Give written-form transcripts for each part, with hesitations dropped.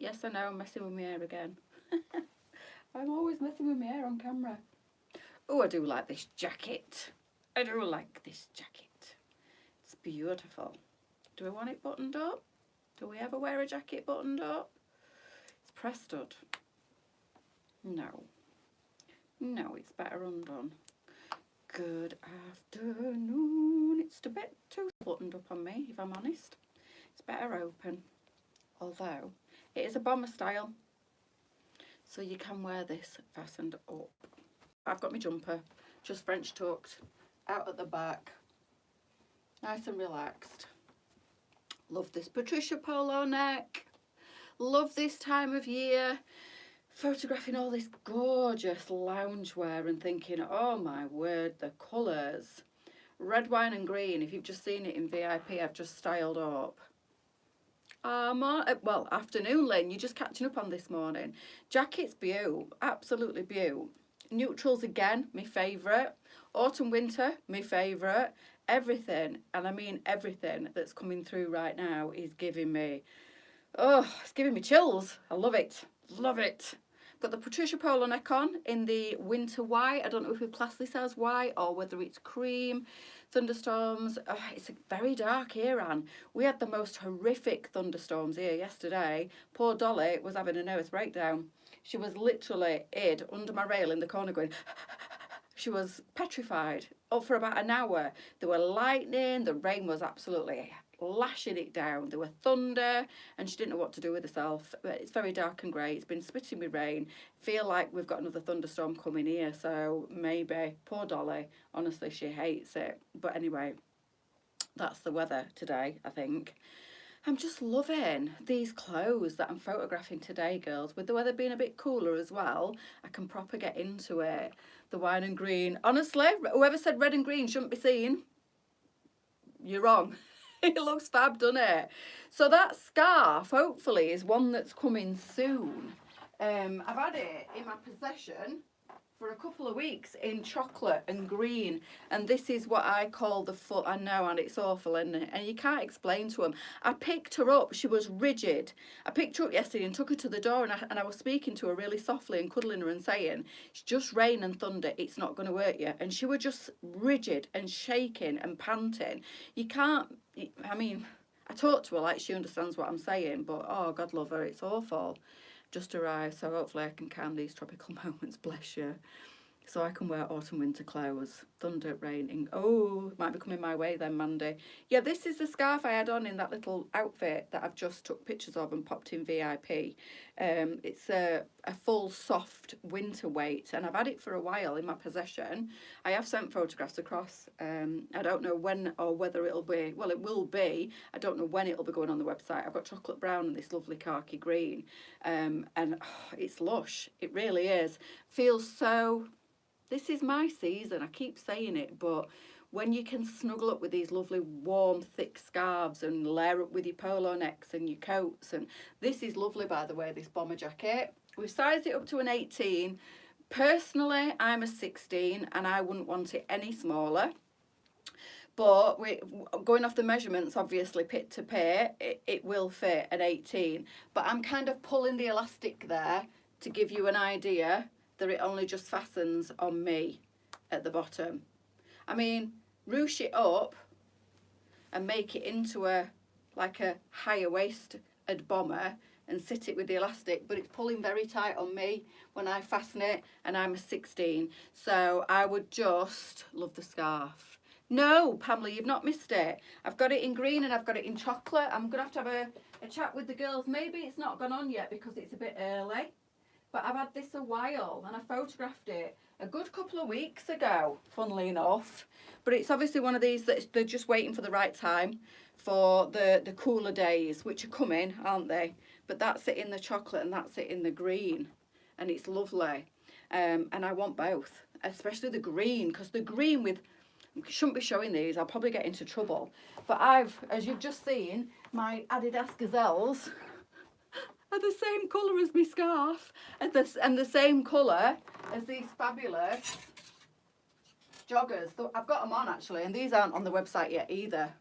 Yes, I know, I'm messing with my hair again. I'm always messing with my hair on camera. Oh, I do like this jacket. I do like this jacket. It's beautiful. Do I want it buttoned up? Do we ever wear a jacket buttoned up? It's press stud. No. No, it's better undone. Good afternoon. It's a bit too buttoned up on me, if I'm honest. It's better open. Although, it is a bomber style. So you can wear this fastened up. I've got my jumper, just French tucked, out at the back. Nice and relaxed. Love this Patricia polo neck. Love this time of year. Photographing all this gorgeous loungewear and thinking, oh my word, the colours. Red, wine and green. If you've just seen it in VIP, I've just styled up. Well, afternoon, Lynn. You're just catching up on this morning. Jackets, beaut. Absolutely beaut. Neutrals again, my favourite. Autumn, winter, my favourite. Everything, and I mean everything that's coming through right now is giving me, oh, it's giving me chills. I love it. Love it. Got the Patricia polo neck on in the winter white. I don't know if we class this as white or whether it's cream. Thunderstorms. Oh, it's very dark here, Anne. We had the most horrific thunderstorms here yesterday. Poor Dolly was having a nervous breakdown. She was literally hid under my rail in the corner going... She was petrified. Up for about an hour. There were lightning. The rain was absolutely lashing it down. There were thunder, and she didn't know what to do with herself. But it's very dark and grey. It's been spitting with rain. Feel like we've got another thunderstorm coming here, so maybe. Poor Dolly. Honestly, she hates it. But anyway, that's the weather today, I think. I'm just loving these clothes that I'm photographing today, girls. With the weather being a bit cooler as well, I can proper get into it. The wine and green. Honestly, whoever said red and green shouldn't be seen, you're wrong. It looks fab, doesn't it? So that scarf, hopefully, is one that's coming soon. I've had it in my possession for a couple of weeks in chocolate and green, and this is what I call the foot. I know, and it's awful, isn't it? And you can't explain to them. I picked her up. She was rigid. I picked her up yesterday and took her to the door, and I was speaking to her really softly and cuddling her and saying, it's just rain and thunder, it's not going to hurt you. And she was just rigid and shaking and panting. You can't, I mean, I talk to her like she understands what I'm saying, but oh, God love her, it's awful. Just arrived, so hopefully I can calm these tropical moments, bless you. So I can wear autumn winter clothes. Thunder, raining. Oh, it might be coming my way then, Mandy. Yeah, this is the scarf I had on in that little outfit that I've just took pictures of and popped in VIP. It's a full soft winter weight, and I've had it for a while in my possession. I have sent photographs across. I don't know when or whether it'll be, well, it will be. I don't know when it'll be going on the website. I've got chocolate brown and this lovely khaki green. And oh, it's lush. It really is. Feels so... This is my season, I keep saying it, but when you can snuggle up with these lovely warm thick scarves and layer up with your polo necks and your coats, and this is lovely, by the way, this bomber jacket. We've sized it up to an 18. Personally, I'm a 16 and I wouldn't want it any smaller. But going off the measurements, obviously, pit to pit, it will fit an 18. But I'm kind of pulling the elastic there to give you an idea that it only just fastens on me at the bottom. I mean, ruche it up and make it into like a higher waisted bomber and sit it with the elastic, but it's pulling very tight on me when I fasten it, and I'm a 16. So I would just love the scarf. No, Pamela, you've not missed it. I've got it in green and I've got it in chocolate. I'm going to have a chat with the girls. Maybe it's not gone on yet because it's a bit early. But I've had this a while, and I photographed it a good couple of weeks ago, funnily enough. But it's obviously one of these that they're just waiting for the right time for the cooler days, which are coming, aren't they? But that's it in the chocolate and that's it in the green. And it's lovely. And I want both, especially the green, because the green with... shouldn't be showing these, I'll probably get into trouble. But I've, as you've just seen, my Adidas Gazelles are the same colour as my scarf, and the same colour as these fabulous joggers. I've got them on actually, and these aren't on the website yet either.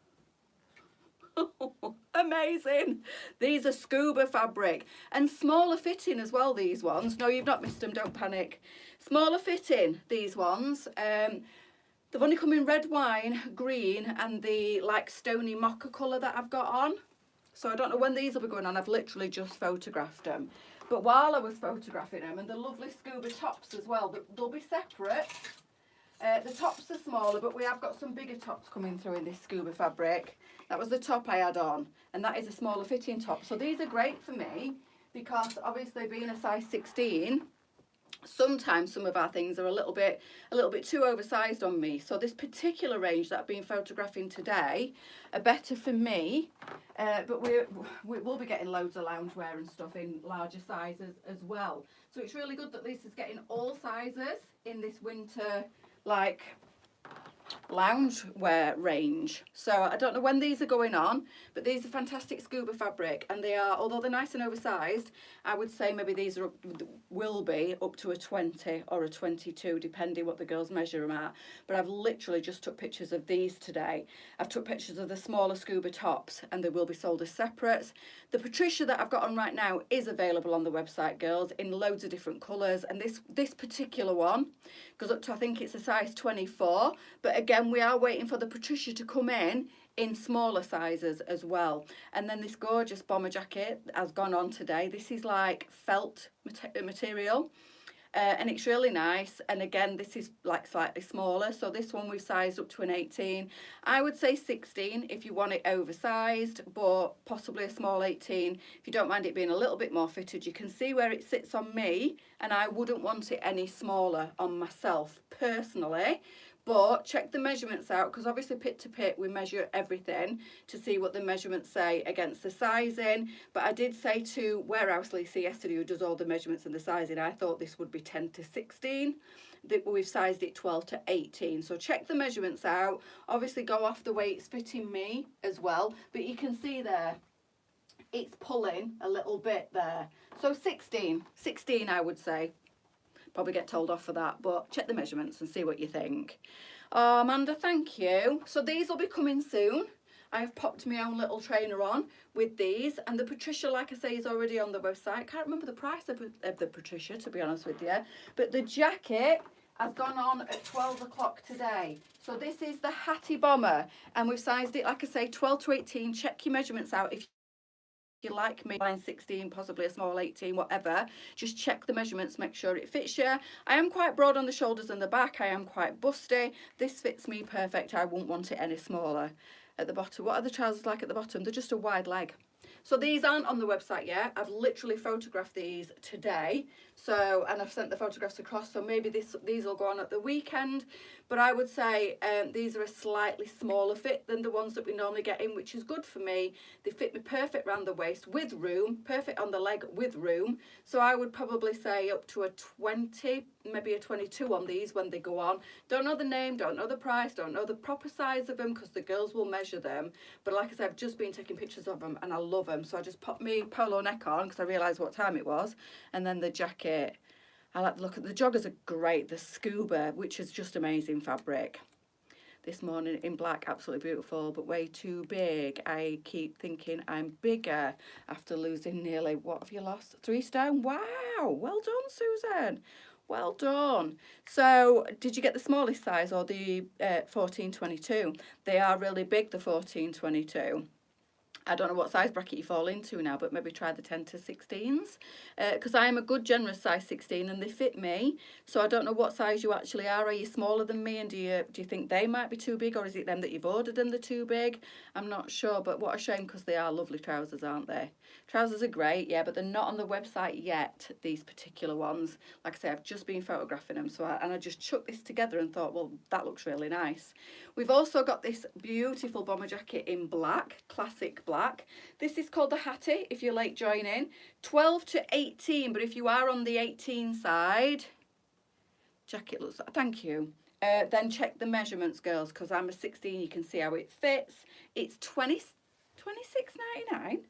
amazing. These are scuba fabric and smaller fitting as well, these ones. No, you've not missed them, don't panic. Smaller fitting, these ones. They've only come in red wine, green, and the like stony mocha colour that I've got on. So I don't know when these will be going on. I've literally just photographed them. But while I was photographing them, and the lovely scuba tops as well, they'll be separate. The tops are smaller, but we have got some bigger tops coming through in this scuba fabric. That was the top I had on, and that is a smaller fitting top. So these are great for me because obviously being a size 16, sometimes some of our things are a little bit too oversized on me. So this particular range that I've been photographing today are better for me, but we will be getting loads of loungewear and stuff in larger sizes as well. So it's really good that Lisa's getting all sizes in this winter like loungewear range. So I don't know when these are going on, but these are fantastic scuba fabric, and they are, although they're nice and oversized, I would say maybe these will be up to a 20 or a 22 depending what the girls measure them at. But I've literally just took pictures of these today. I've took pictures of the smaller scuba tops, and they will be sold as separates. The Patricia that I've got on right now is available on the website, girls, in loads of different colours, and this particular one goes up to, I think it's a size 24, but again we are waiting for the Patricia to come in smaller sizes as well. And then this gorgeous bomber jacket has gone on today. This is like felt material, and it's really nice. And again, this is like slightly smaller, so this one we've sized up to an 18. I would say 16 if you want it oversized, but possibly a small 18 if you don't mind it being a little bit more fitted. You can see where it sits on me, and I wouldn't want it any smaller on myself personally. But check the measurements out, because obviously pit to pit we measure everything to see what the measurements say against the sizing. But I did say to Warehouse Lisa yesterday, who does all the measurements and the sizing, I thought this would be 10 to 16. We've sized it 12 to 18. So check the measurements out. Obviously go off the way it's fitting me as well. But you can see there, it's pulling a little bit there. So 16 I would say. Probably get told off for that, but check the measurements and see what you think. Oh, Amanda, thank you. So these will be coming soon. I have popped my own little trainer on with these, and the Patricia, like I say, is already on the website. Can't remember the price of the Patricia, to be honest with you, but the jacket has gone on at 12 o'clock today. So this is the Hattie bomber, and we've sized it, like I say, 12 to 18. Check your measurements out if you like me, line 16, possibly a small 18, whatever. Just check the measurements, make sure it fits you. I am quite broad on the shoulders and the back. I am quite busty. This fits me perfect. I wouldn't want it any smaller. At the bottom, what are the trousers like at the bottom? They're just a wide leg. So these aren't on the website yet. I've literally photographed these today. So, and I've sent the photographs across, so maybe these will go on at the weekend. But I would say these are a slightly smaller fit than the ones that we normally get in, which is good for me. They fit me perfect around the waist with room, perfect on the leg with room. So I would probably say up to a 20, maybe a 22 on these when they go on. Don't know the name, don't know the price, don't know the proper size of them, because the girls will measure them. But like I said, I've just been taking pictures of them and I love them. So I just popped my polo neck on because I realised what time it was, and then the jacket. I like the look at the joggers are great. The scuba, which is just amazing fabric. This morning in black, absolutely beautiful, but way too big. I keep thinking I'm bigger after losing nearly, what have you lost? 3 stone? Wow, well done, Susan. Well done. So did you get the smallest size or the 1422? They are really big, the 1422. I don't know what size bracket you fall into now, but maybe try the 10 to 16s, because I am a good generous size 16 and they fit me. So I don't know what size you actually are. Are you smaller than me, and do you think they might be too big, or is it them that you've ordered and they're too big? I'm not sure, but what a shame, because they are lovely trousers, aren't they? Trousers are great, yeah, but they're not on the website yet, these particular ones. Like I say, I've just been photographing them, so I just chucked this together and thought, well, that looks really nice. We've also got this beautiful bomber jacket in black, classic black. This is called the Hattie, if you're late joining. 12 to 18, but if you are on the 18 side, jacket looks, thank you. Then check the measurements, girls, because I'm a 16, you can see how it fits. It's $26.99.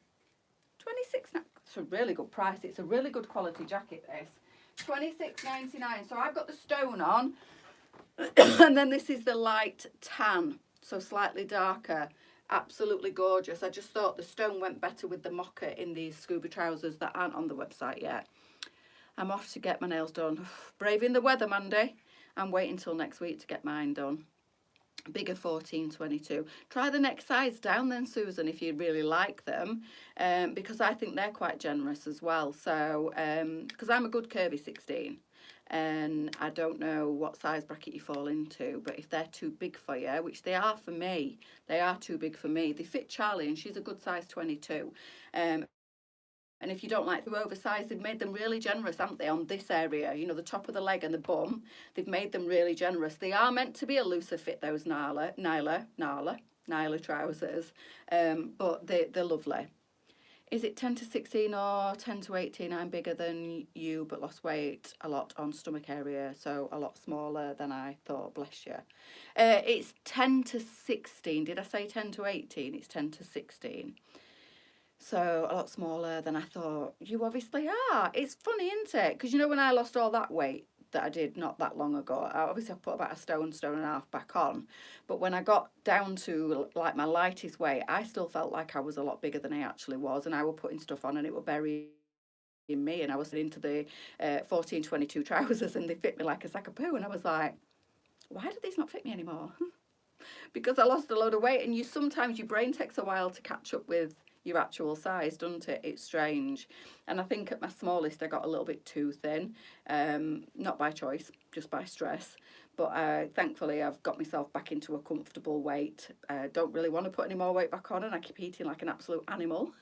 It's a really good price. It's a really good quality jacket, this. $26.99. So I've got the stone on, and then this is the light tan, so slightly darker. Absolutely gorgeous. I just thought the stone went better with the mocha in these scuba trousers that aren't on the website yet. I'm off to get my nails done. Braving the weather, Mandy. I'm waiting till next week to get mine done. Bigger 14-22. Try the next size down then, Susan, if you really like them, because I think they're quite generous as well. So because I'm a good curvy 16, and I don't know what size bracket you fall into, but if they're too big for you, which they are for me, they are too big for me. They fit Charlie, and she's a good size 22. And if you don't like the oversized, they've made them really generous, haven't they, on this area? You know, the top of the leg and the bum, they've made them really generous. They are meant to be a looser fit, those Nyla trousers, but they're lovely. Is it 10-16 or 10-18? I'm bigger than you, but lost weight a lot on stomach area, so a lot smaller than I thought, bless you. It's 10-16. Did I say 10-18? It's 10-16. So a lot smaller than I thought. You obviously are. It's funny, isn't it? Because you know when I lost all that weight that I did not that long ago, I put about a stone and a half back on. But when I got down to like my lightest weight, I still felt like I was a lot bigger than I actually was. And I was putting stuff on and it would bury in me. And I was into the 14-22 trousers and they fit me like a sack of poo. And I was like, why do these not fit me anymore? Because I lost a load of weight. And sometimes your brain takes a while to catch up with your actual size, doesn't it? It's strange. And I think at my smallest I got a little bit too thin, not by choice, just by stress, but thankfully I've got myself back into a comfortable weight. Don't really want to put any more weight back on, and I keep eating like an absolute animal.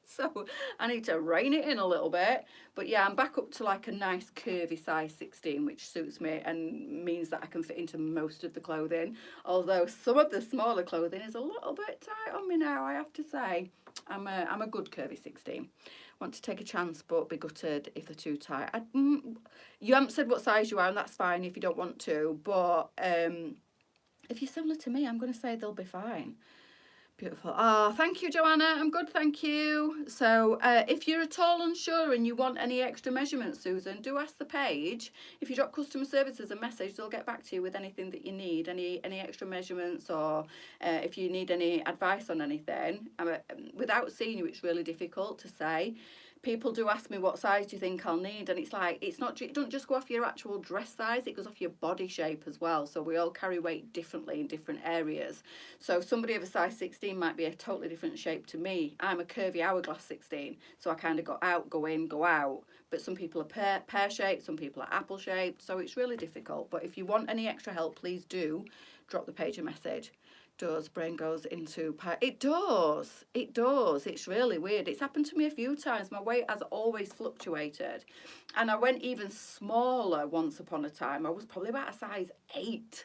So I need to rein it in a little bit. But yeah, I'm back up to like a nice curvy size 16, which suits me and means that I can fit into most of the clothing. Although some of the smaller clothing is a little bit tight on me now, I have to say. I'm a good curvy 16. Want to take a chance, but be gutted if they're too tight. You haven't said what size you are, and that's fine if you don't want to. But if you're similar to me, I'm going to say they'll be fine. Beautiful. Oh, thank you, Joanna. I'm good, thank you. So if you're at all unsure and you want any extra measurements, Susan, do ask the page. If you drop customer services a message, they'll get back to you with anything that you need, any extra measurements, or if you need any advice on anything. Without seeing you, it's really difficult to say. People do ask me what size do you think I'll need, and it's like, it don't just go off your actual dress size, it goes off your body shape as well. So we all carry weight differently in different areas. So somebody of a size 16 might be a totally different shape to me. I'm a curvy hourglass 16, so I kind of go out, go in, go out. But some people are pear shaped, some people are apple shaped, so it's really difficult. But if you want any extra help, please do drop the page a message. Does brain goes into it does, it's really weird. It's happened to me a few times. My weight has always fluctuated, and I went even smaller once upon a time. I was probably about a size 8,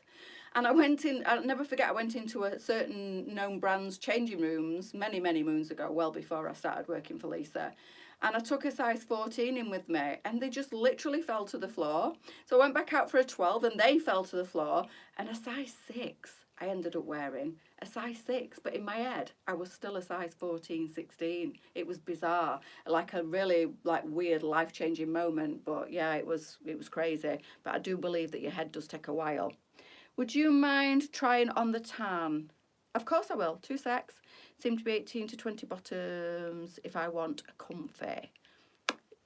and I'll never forget, I went into a certain known brand's changing rooms many moons ago, well before I started working for Lisa, and I took a size 14 in with me, and they just literally fell to the floor. So I went back out for a 12 and they fell to the floor, and a size 6 I ended up wearing, a size 6, but in my head I was still a size 14, 16. It was bizarre, like a really weird life-changing moment. But yeah, it was crazy. But I do believe that your head does take a while. Would you mind trying on the tan? Of course I will. 2 secs. Seem to be 18 to 20 bottoms if I want a comfy.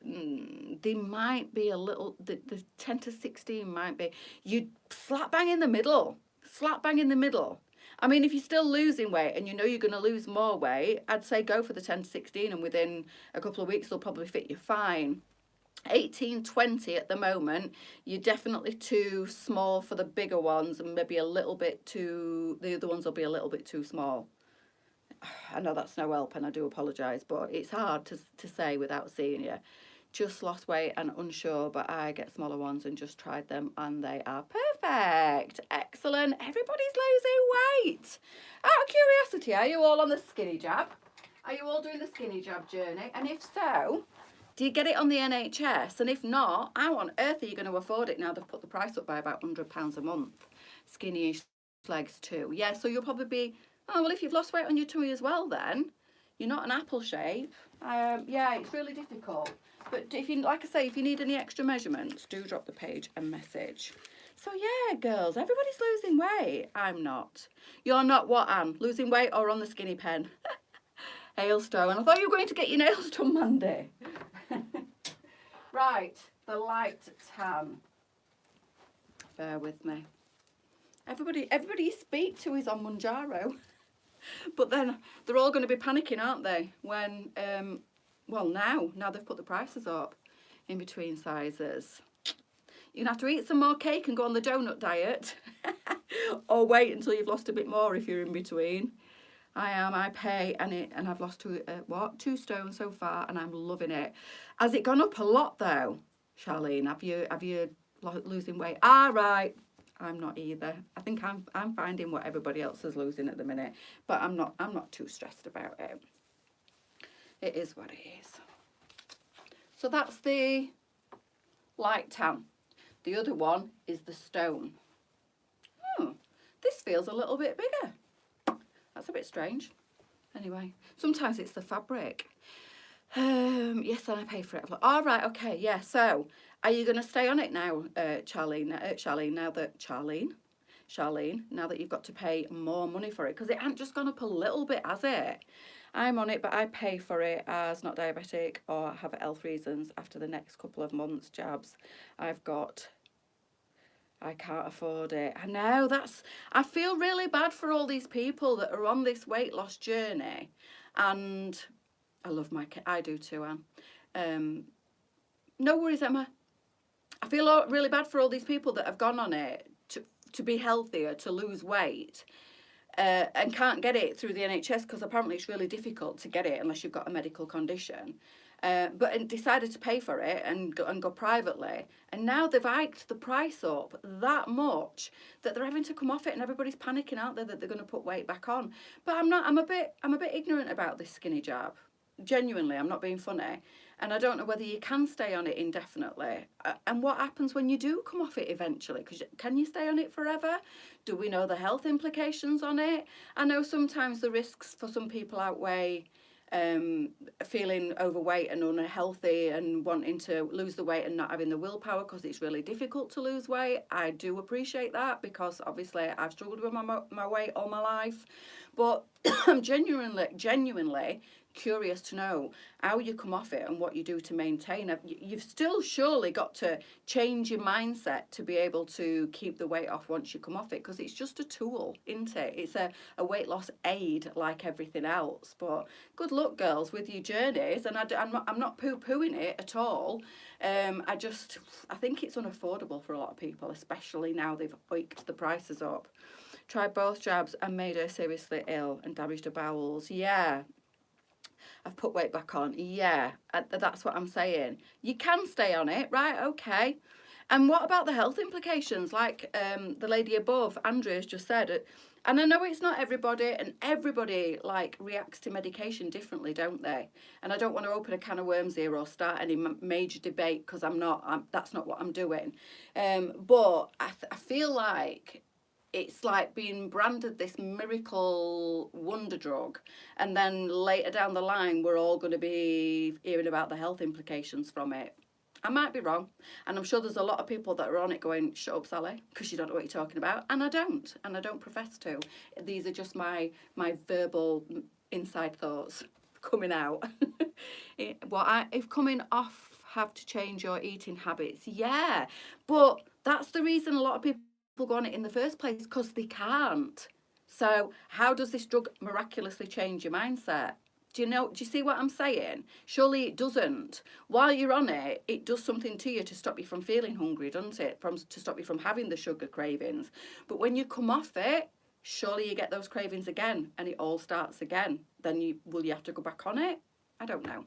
They might be a little, the 10 to 16 might be. You slap bang in the middle. Slap bang in the middle. I mean, if you're still losing weight and you know you're going to lose more weight, I'd say go for the 10 to 16, and within a couple of weeks they'll probably fit you fine. 18, 20 at the moment, you're definitely too small for the bigger ones, and maybe a little bit too, the other ones will be a little bit too small. I know that's no help, and I do apologise, but it's hard to say without seeing you. Just lost weight and unsure, but I get smaller ones and just tried them and they are perfect. Excellent. Everybody's losing weight. Out of curiosity, are you all on the skinny jab? Are you all doing the skinny jab journey? And if so, do you get it on the NHS? And if not, how on earth are you going to afford it now they've put the price up by about £100 a month? Skinny legs too. Yeah, so you'll probably be, oh, well, if you've lost weight on your tummy as well, then you're not an apple shape. Yeah, it's really difficult. But if you, like I say, if you need any extra measurements, do drop the page a message. So yeah, girls, everybody's losing weight. I'm not. You're not what, Anne? Losing weight or on the skinny pen? Hailstone. I thought you were going to get your nails done Monday. Right, the light tan. Bear with me. Everybody you speak to is on Manjaro. But then they're all going to be panicking, aren't they? When, well, now they've put the prices up in between sizes. You're going to have to eat some more cake and go on the donut diet. Or wait until you've lost a bit more if you're in between. I pay, and I've lost 2 stone so far, and I'm loving it. Has it gone up a lot though, Charlene? Have you losing weight? Right. I'm not either. I think I'm finding what everybody else is losing at the minute, but I'm not too stressed about it. It is what it is. So that's the light tan. The other one is the stone. This feels a little bit bigger. That's a bit strange. Anyway, sometimes it's the fabric. Yes, and I pay for it. All right, okay, yeah. So, are you going to stay on it now, Charlene? Charlene, now that you've got to pay more money for it, because it hasn't just gone up a little bit, has it? I'm on it, but I pay for it as not diabetic or have health reasons after the next couple of months jabs. I can't afford it. I know, I feel really bad for all these people that are on this weight loss journey. And I love I do too, Anne. No worries, Emma. I feel really bad for all these people that have gone on it to be healthier, to lose weight, and can't get it through the NHS because apparently it's really difficult to get it unless you've got a medical condition. But decided to pay for it and go privately, and now they've hiked the price up that much that they're having to come off it, and everybody's panicking out there that they're going to put weight back on. But I'm not. I'm a bit ignorant about this skinny jab. Genuinely, I'm not being funny, and I don't know whether you can stay on it indefinitely. And what happens when you do come off it eventually? Because can you stay on it forever? Do we know the health implications on it? I know sometimes the risks for some people outweigh feeling overweight and unhealthy and wanting to lose the weight and not having the willpower because it's really difficult to lose weight. I do appreciate that because obviously I've struggled with my weight all my life, but I'm genuinely curious to know how you come off it and what you do to maintain it. You've still surely got to change your mindset to be able to keep the weight off once you come off it, because it's just a tool, isn't it? It's a weight loss aid like everything else. But good luck, girls, with your journeys, and I'm not poo-pooing it at all. I think it's unaffordable for a lot of people, especially now they've hiked the prices up. Tried both jabs and made her seriously ill and damaged her bowels. Yeah. I've put weight back on. Yeah, that's what I'm saying. You can stay on it, right? Okay. And what about the health implications? Like the lady above, Andrea's just said, and I know it's not everybody, and everybody like reacts to medication differently, don't they? And I don't want to open a can of worms here or start any major debate because that's not what I'm doing. But I feel like it's like being branded this miracle wonder drug, and then later down the line we're all going to be hearing about the health implications from it. I might be wrong, and I'm sure there's a lot of people that are on it going, shut up, Sally, because you don't know what you're talking about, and I don't profess to. These are just my verbal inside thoughts coming out. If coming off have to change your eating habits, yeah, but that's the reason a lot of people go on it in the first place, because they can't. So how does this drug miraculously change your mindset? Do you see what I'm saying? Surely it doesn't. While you're on it, it does something to you to stop you from feeling hungry, doesn't it? To stop you from having the sugar cravings. But when you come off it, surely you get those cravings again and it all starts again. Then will you have to go back on it? I don't know.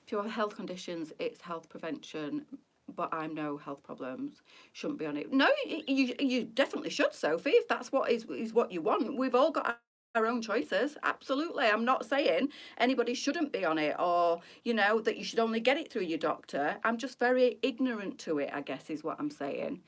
If you have health conditions, it's health prevention. But I'm no health problems, shouldn't be on it. No, you definitely should, Sophie, if that's what is what you want. We've all got our own choices, absolutely. I'm not saying anybody shouldn't be on it, or that you should only get it through your doctor. I'm just very ignorant to it, I guess, is what I'm saying.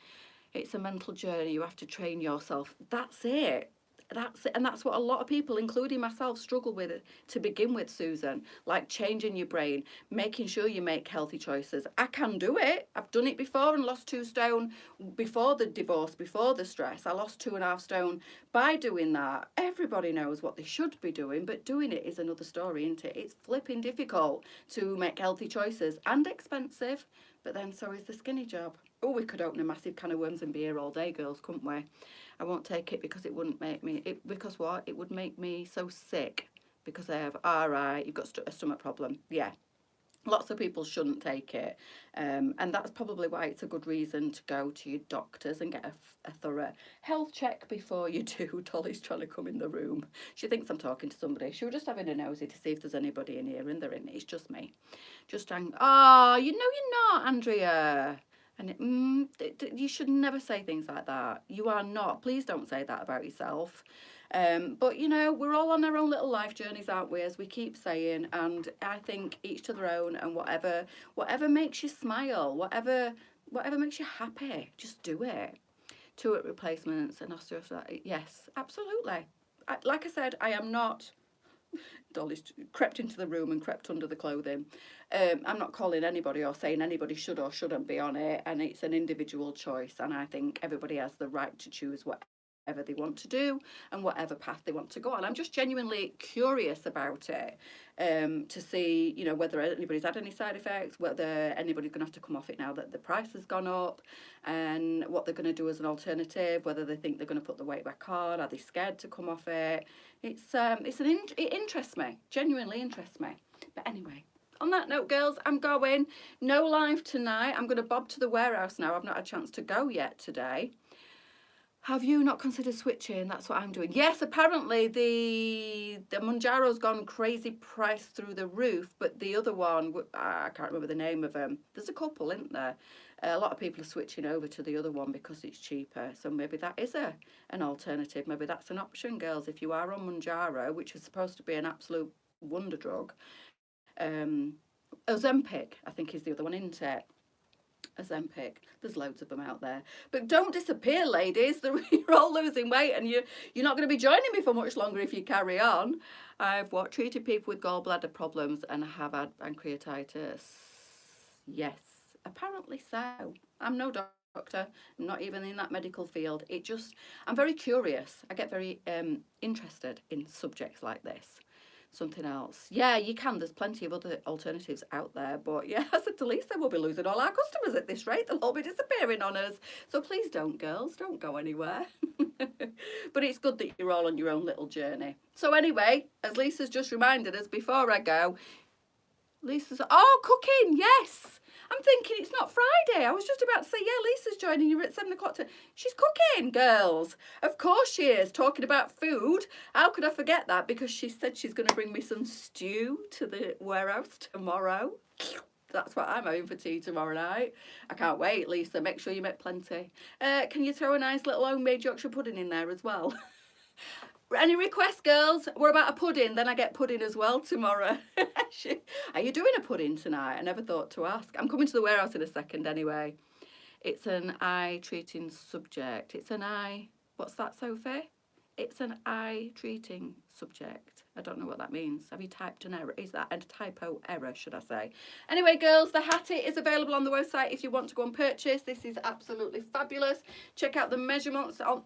It's a mental journey. You have to train yourself. That's it. and that's what a lot of people, including myself, struggle with to begin with, Susan. Like changing your brain, making sure you make healthy choices. I can do it. I've done it before and lost 2 stone before the divorce, before the stress. I lost 2.5 stone by doing that. Everybody knows what they should be doing, but doing it is another story, isn't it? It's flipping difficult to make healthy choices and expensive, but then so is the skinny job. Oh, we could open a massive can of worms and beer all day, girls, couldn't we? I won't take it because it wouldn't make me, because what? It would make me so sick because I have, all right, you've got a stomach problem. Yeah. Lots of people shouldn't take it. And that's probably why it's a good reason to go to your doctors and get a thorough health check before you do. Dolly's trying to come in the room. She thinks I'm talking to somebody. She was just having a nosy to see if there's anybody in here, and they're in. It's just me. Just hang. Oh, you know you're not, Andrea. And you should never say things like that. You are not. Please don't say that about yourself. But you know, we're all on our own little life journeys, aren't we, as we keep saying, and I think each to their own, and whatever makes you smile, whatever makes you happy, just do it. 2 hip replacements and osteoarthritis, yes, absolutely. Like I said, I am not, Dolly's crept into the room and crept under the clothing. I'm not calling anybody or saying anybody should or shouldn't be on it, and it's an individual choice, and I think everybody has the right to choose whatever they want to do and whatever path they want to go on. I'm just genuinely curious about it, to see, you know, whether anybody's had any side effects, whether anybody's going to have to come off it now that the price has gone up, and what they're going to do as an alternative, whether they think they're going to put the weight back on, are they scared to come off it. It interests me, genuinely interests me. But anyway, on that note, girls, I'm going. No live tonight. I'm going to bob to the warehouse now. I've not had a chance to go yet today. Have you not considered switching? That's what I'm doing. Yes, apparently the Mounjaro's gone crazy price through the roof, but the other one, I can't remember the name of them. There's a couple, isn't there? A lot of people are switching over to the other one because it's cheaper. So maybe that is an alternative. Maybe that's an option, girls. If you are on Mounjaro, which is supposed to be an absolute wonder drug, Ozempic, I think, is the other one, isn't it? Ozempic. There's loads of them out there. But don't disappear, ladies. You're all losing weight, and you're not going to be joining me for much longer if you carry on. I've treated people with gallbladder problems and have had pancreatitis. Yes, apparently so. I'm no doctor. I'm not even in that medical field. I'm very curious. I get very interested in subjects like this. Something else. Yeah, you can. There's plenty of other alternatives out there. But yeah, I said to Lisa, we'll be losing all our customers at this rate. They'll all be disappearing on us. So please don't, girls. Don't go anywhere. But it's good that you're all on your own little journey. So anyway, as Lisa's just reminded us before I go, cooking, yes. I'm thinking it's not Friday. I was just about to say, yeah, Lisa's joining you at 7 o'clock. She's cooking, girls. Of course she is. Talking about food. How could I forget that? Because she said she's going to bring me some stew to the warehouse tomorrow. That's what I'm having for tea tomorrow night. I can't wait, Lisa. Make sure you make plenty. Can you throw a nice little homemade Yorkshire pudding in there as well? Any requests, girls? What about a pudding? Then I get pudding as well tomorrow. Are you doing a pudding tonight? I never thought to ask. I'm coming to the warehouse in a second anyway. It's an eye treating subject. What's that, Sophie? It's an eye treating subject. I don't know what that means. Have you typed an error? Is that a typo error, should I say? Anyway, girls, the Hattie is available on the website if you want to go and purchase. This is absolutely fabulous. Check out the measurements on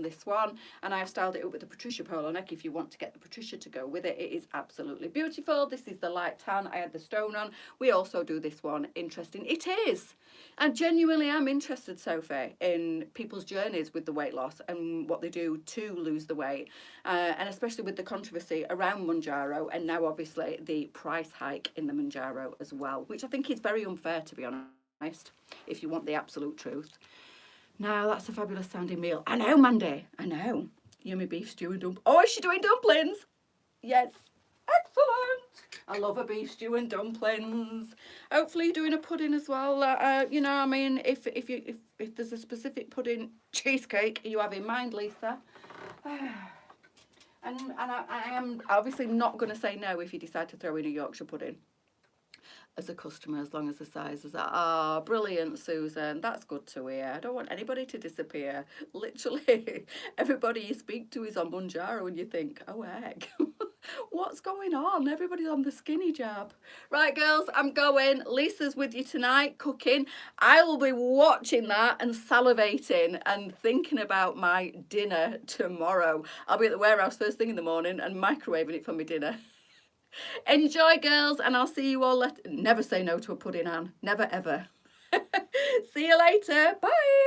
this one. And I have styled it up with the Patricia polo neck if you want to get the Patricia to go with it. It is absolutely beautiful. This is the light tan. I had the stone on. We also do this one. Interesting. It is. And genuinely, I'm interested, Sophie, in people's journeys with the weight loss and what they do to lose the weight. And especially with the controversy around Mounjaro, and now obviously the price hike in the Mounjaro as well, which I think is very unfair, to be honest, if you want the absolute truth. Now, that's a fabulous sounding meal. I know, Mandy. I know. Yummy beef stew and dumplings. Oh, is she doing dumplings? Yes. Excellent. I love a beef stew and dumplings. Hopefully you're doing a pudding as well. You know, I mean, if there's a specific pudding cheesecake you have in mind, Lisa. And I am obviously not going to say no if you decide to throw in a Yorkshire pudding. as a customer as long as the sizes are. Ah, brilliant, Susan. That's good to hear. I don't want anybody to disappear. Literally, everybody you speak to is on Mounjaro and you think, oh, heck. What's going on? Everybody's on the skinny jab. Right, girls, I'm going. Lisa's with you tonight, cooking. I will be watching that and salivating and thinking about my dinner tomorrow. I'll be at the warehouse first thing in the morning and microwaving it for my dinner. Enjoy, girls, and I'll see you all later. Never say no to a pudding, Anne. Never, ever. See you later. Bye.